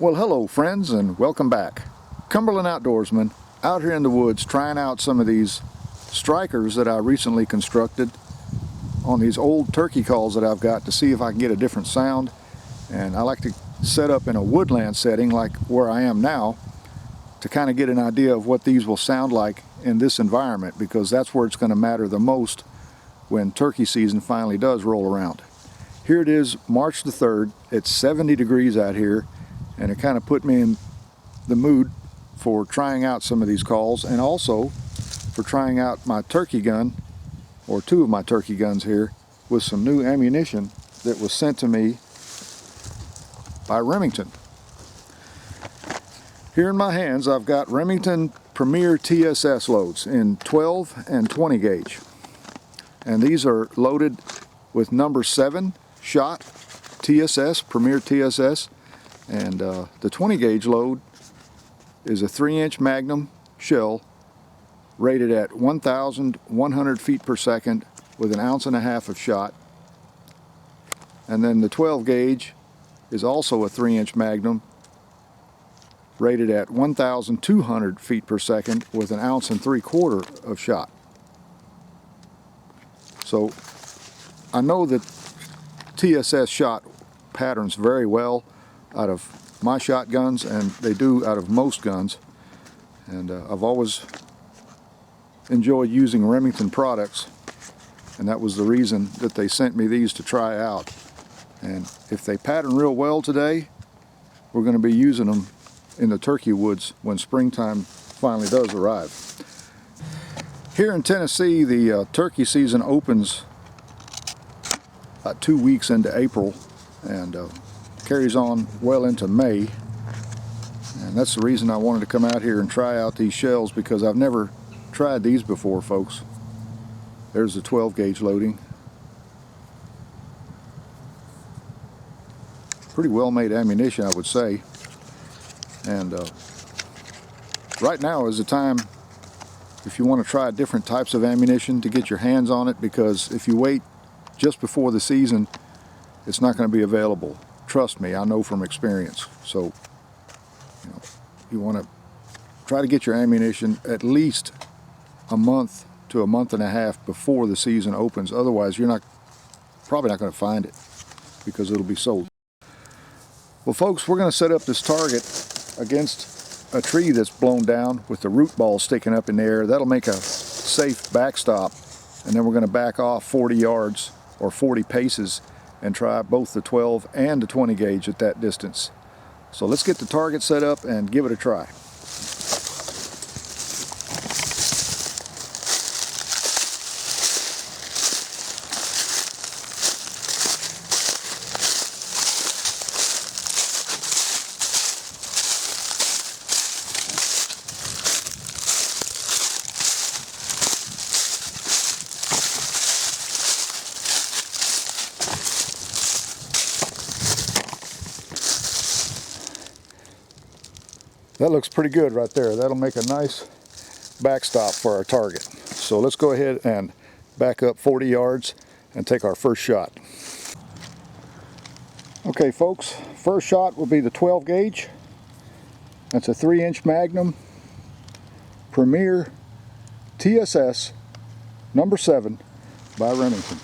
Well, hello friends, and welcome back. Cumberland Outdoorsman out here in the woods trying out some of these strikers that I recently constructed on these old turkey calls that I've got to see if I can get a different sound. And I like to set up in a woodland setting like where I am now to kind of get an idea of what these will sound like in this environment, because that's where it's going to matter the most when turkey season finally does roll around. Here it is, March the 3rd. It's 70 degrees out here, and it kind of put me in the mood for trying out some of these calls, and also for trying out my turkey gun, or two of my turkey guns here, with some new ammunition that was sent to me by Remington. Here in my hands I've got Remington Premier TSS loads in 12 and 20 gauge. And these are loaded with number 7 shot TSS, Premier TSS. And the 20 gauge load is a 3-inch Magnum shell rated at 1,100 feet per second with 1.5 ounces of shot. And then the 12 gauge is also a 3-inch Magnum rated at 1,200 feet per second with 1.75 ounces of shot. So I know that TSS shot patterns very well out of my shotguns, and they do out of most guns. And I've always enjoyed using Remington products, and that was the reason that they sent me these to try out. And if they pattern real well today, we're going to be using them in the turkey woods when springtime finally does arrive. Here in Tennessee, the turkey season opens about 2 weeks into April and carries on well into May. And that's the reason I wanted to come out here and try out these shells, because I've never tried these before, folks. There's the 12 gauge loading. Pretty well made ammunition, I would say. And right now is the time, if you want to try different types of ammunition, to get your hands on it, because if you wait just before the season, it's not going to be available. Trust me, I know from experience. So, you want to try to get your ammunition at least a month to a month and a half before the season opens. Otherwise, you're probably not going to find it, because it'll be sold. Well, folks, we're going to set up this target against a tree that's blown down with the root ball sticking up in the air. That'll make a safe backstop, and then we're going to back off 40 yards or 40 paces and try both the 12 and the 20 gauge at that distance. So let's get the target set up and give it a try. That looks pretty good right there. That'll make a nice backstop for our target. So let's go ahead and back up 40 yards and take our first shot. Okay, folks, first shot will be the 12 gauge. That's a 3-inch Magnum Premier TSS number 7 by Remington.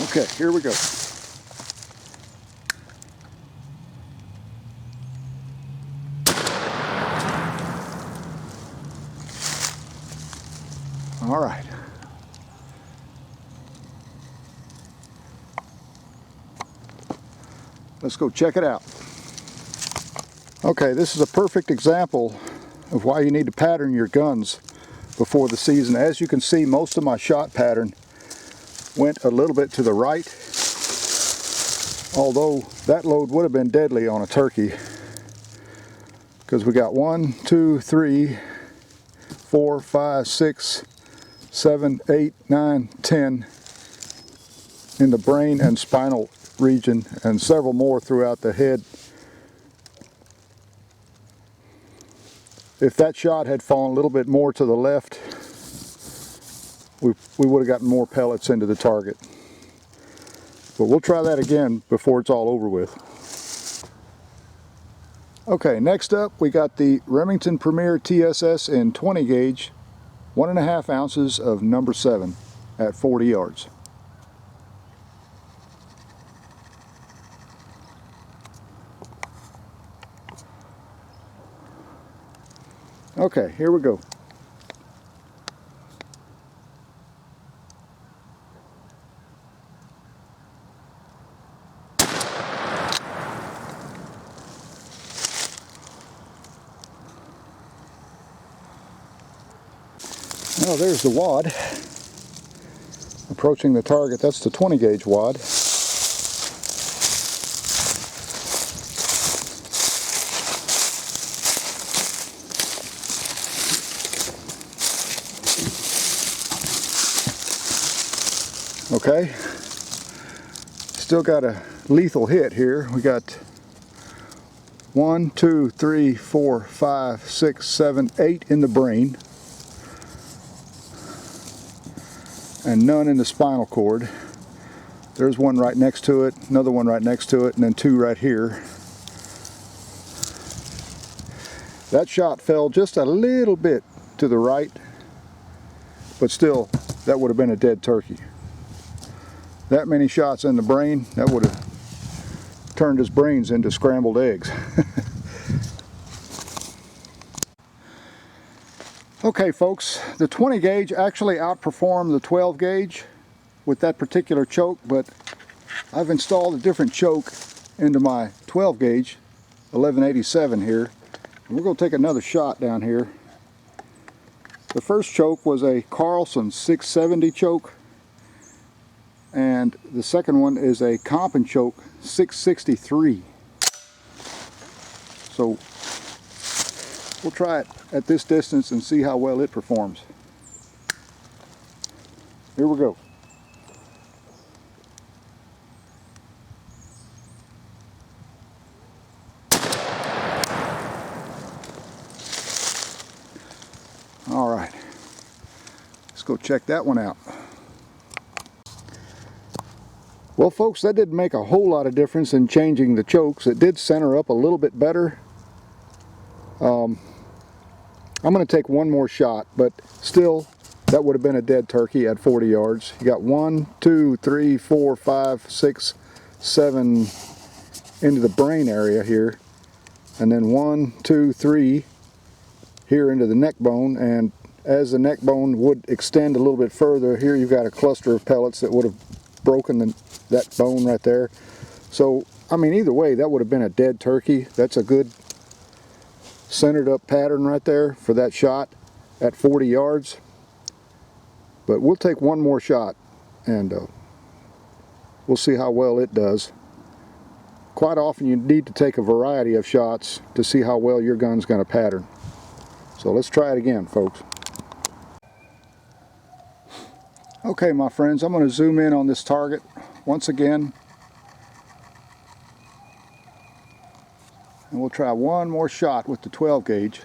Okay, here we go. All right. Let's go check it out. Okay, this is a perfect example of why you need to pattern your guns before the season. As you can see, most of my shot pattern went a little bit to the right, although that load would have been deadly on a turkey, because we got 1, 2, 3, 4, 5, 6, 7, 8, 9, 10 in the brain and spinal region, and several more throughout the head if that shot had fallen a little bit more to the left, we would have gotten more pellets into the target. But we'll try that again before it's all over with. Okay, next up we got the Remington Premier TSS in 20 gauge, 1.5 ounces of number 7 at 40 yards. Okay, here we go. Oh, there's the wad. Approaching the target. That's the 20 gauge wad. Okay. Still got a lethal hit here. We got 1, 2, 3, 4, 5, 6, 7, 8 in the brain. And none in the spinal cord. There's one right next to it, another one right next to it, and then 2 right here. That shot fell just a little bit to the right, but still, that would have been a dead turkey. That many shots in the brain, that would have turned his brains into scrambled eggs. Okay folks, the 20 gauge actually outperformed the 12 gauge with that particular choke, but I've installed a different choke into my 12 gauge 1187 here, and we're going to take another shot down here. The first choke was a Carlson 670 choke, and the second one is a Comp & Choke 663. So we'll try it at this distance and see how well it performs. Here we go. All right, let's go check that one out. Well folks, that didn't make a whole lot of difference in changing the chokes. It did center up a little bit better. I'm going to take one more shot, but still, that would have been a dead turkey at 40 yards. You got 1, 2, 3, 4, 5, 6, 7 into the brain area here, and then 1, 2, 3 here into the neck bone, and as the neck bone would extend a little bit further, here you've got a cluster of pellets that would have broken that bone right there. So, I mean, either way, that would have been a dead turkey. That's a good centered up pattern right there for that shot at 40 yards. But we'll take one more shot and we'll see how well it does. Quite often you need to take a variety of shots to see how well your gun's going to pattern. So let's try it again, folks. Okay, my friends, I'm going to zoom in on this target once again. And we'll try one more shot with the 12 gauge.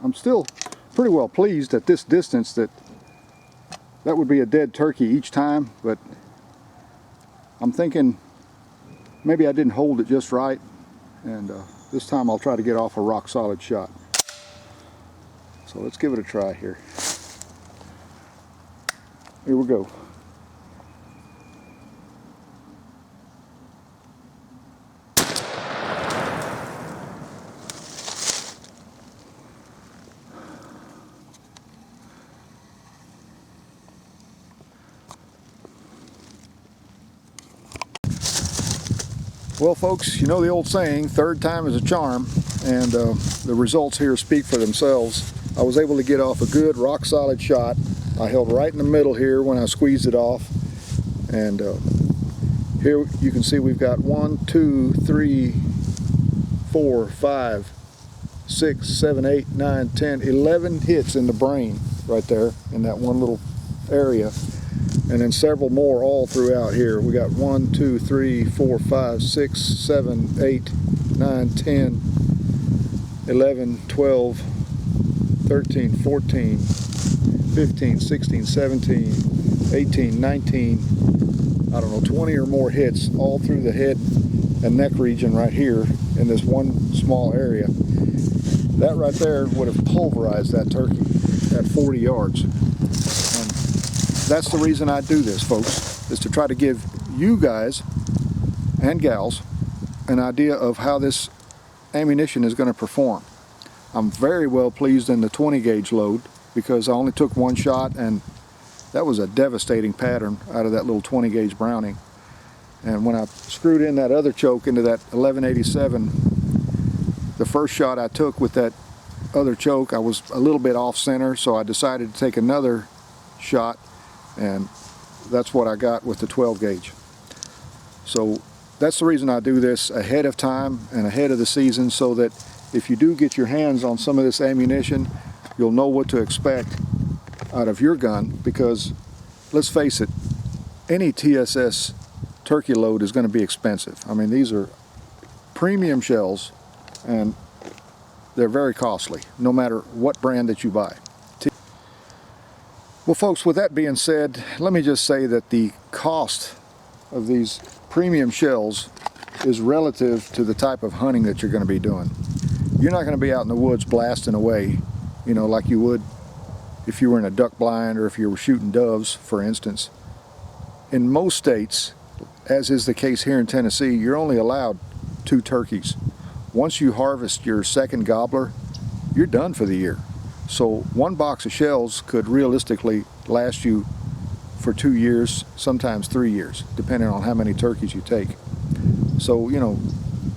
I'm still pretty well pleased at this distance that would be a dead turkey each time, but I'm thinking maybe I didn't hold it just right, and this time I'll try to get off a rock solid shot. So let's give it a try here. Here we go. Well folks, you know the old saying, third time is a charm, and the results here speak for themselves. I was able to get off a good rock solid shot. I held right in the middle here when I squeezed it off, and here you can see we've got 1, 2, 3, 4, 5, 6, 7, 8, 9, 10, 11 hits in the brain right there in that one little area. and then several more all throughout here. We got 1, 2, 3, 4, 5, 6, 7, 8, 9, 10, 11, 12, 13, 14, 15, 16, 17, 18, 19, I don't know, 20 or more hits all through the head and neck region right here in this one small area. That right there would have pulverized that turkey at 40 yards. And that's the reason I do this, folks, is to try to give you guys and gals an idea of how this ammunition is going to perform. I'm very well pleased in the 20 gauge load because I only took one shot, and that was a devastating pattern out of that little 20 gauge Browning. And when I screwed in that other choke into that 1187, the first shot I took with that other choke, I was a little bit off center, so I decided to take another shot, and that's what I got with the 12 gauge. So that's the reason I do this ahead of time and ahead of the season, so that if you do get your hands on some of this ammunition, you'll know what to expect out of your gun, because let's face it, any TSS turkey load is going to be expensive. I mean, these are premium shells and they're very costly, no matter what brand that you buy. Well, folks, with that being said, let me just say that the cost of these premium shells is relative to the type of hunting that you're going to be doing. You're not going to be out in the woods blasting away, you know, like you would if you were in a duck blind or if you were shooting doves, for instance. In most states, as is the case here in Tennessee, you're only allowed 2 turkeys. Once you harvest your second gobbler, you're done for the year. So one box of shells could realistically last you for 2 years, sometimes 3 years, depending on how many turkeys you take. So, you know,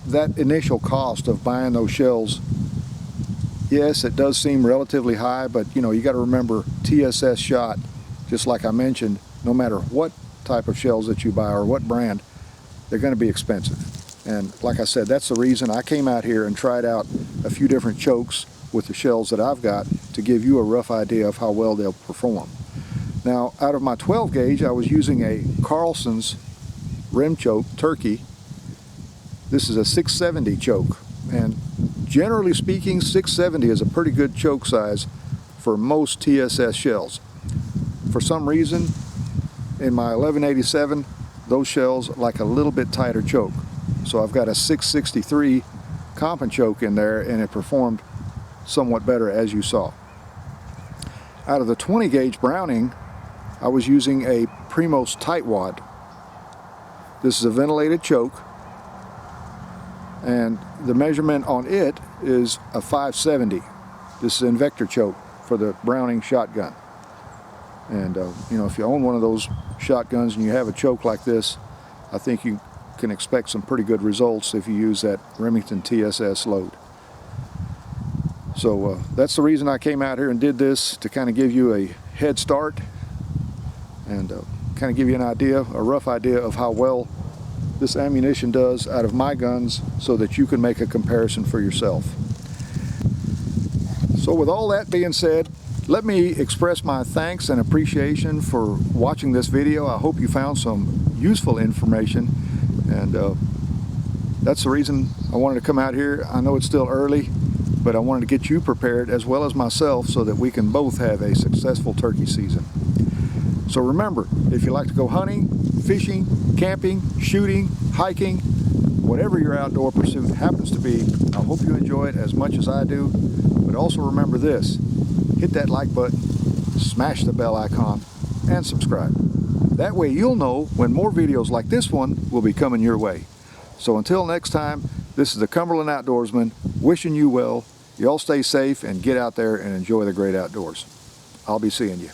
that initial cost of buying those shells, yes, it does seem relatively high, but you know, you got to remember TSS shot, just like I mentioned, no matter what type of shells that you buy or what brand, they're going to be expensive. And like I said, that's the reason I came out here and tried out a few different chokes with the shells that I've got to give you a rough idea of how well they'll perform. Now, out of my 12 gauge, I was using a Carlson's rim choke turkey. This is a 670 choke, and generally speaking, 670 is a pretty good choke size for most TSS shells. For some reason, in my 1187, those shells like a little bit tighter choke. So I've got a 663 comp and choke in there, and it performed somewhat better, as you saw. Out of the 20 gauge Browning, I was using a Primos Tightwad. This is a ventilated choke, and the measurement on it is a 570. This is an Invector choke for the Browning shotgun. And you know, if you own one of those shotguns and you have a choke like this, I think you can expect some pretty good results if you use that Remington TSS load. So that's the reason I came out here and did this, to kind of give you a head start and kind of give you an idea, a rough idea of how well this ammunition does out of my guns, so that you can make a comparison for yourself. So with all that being said, let me express my thanks and appreciation for watching this video. I hope you found some useful information, and that's the reason I wanted to come out here. I know it's still early, but I wanted to get you prepared as well as myself, so that we can both have a successful turkey season. So remember, if you like to go hunting, fishing, camping, shooting, hiking, whatever your outdoor pursuit happens to be, I hope you enjoy it as much as I do. But also remember this: hit that like button, smash the bell icon, and subscribe. That way you'll know when more videos like this one will be coming your way. So until next time, this is the Cumberland Outdoorsman wishing you well. You all stay safe and get out there and enjoy the great outdoors. I'll be seeing you.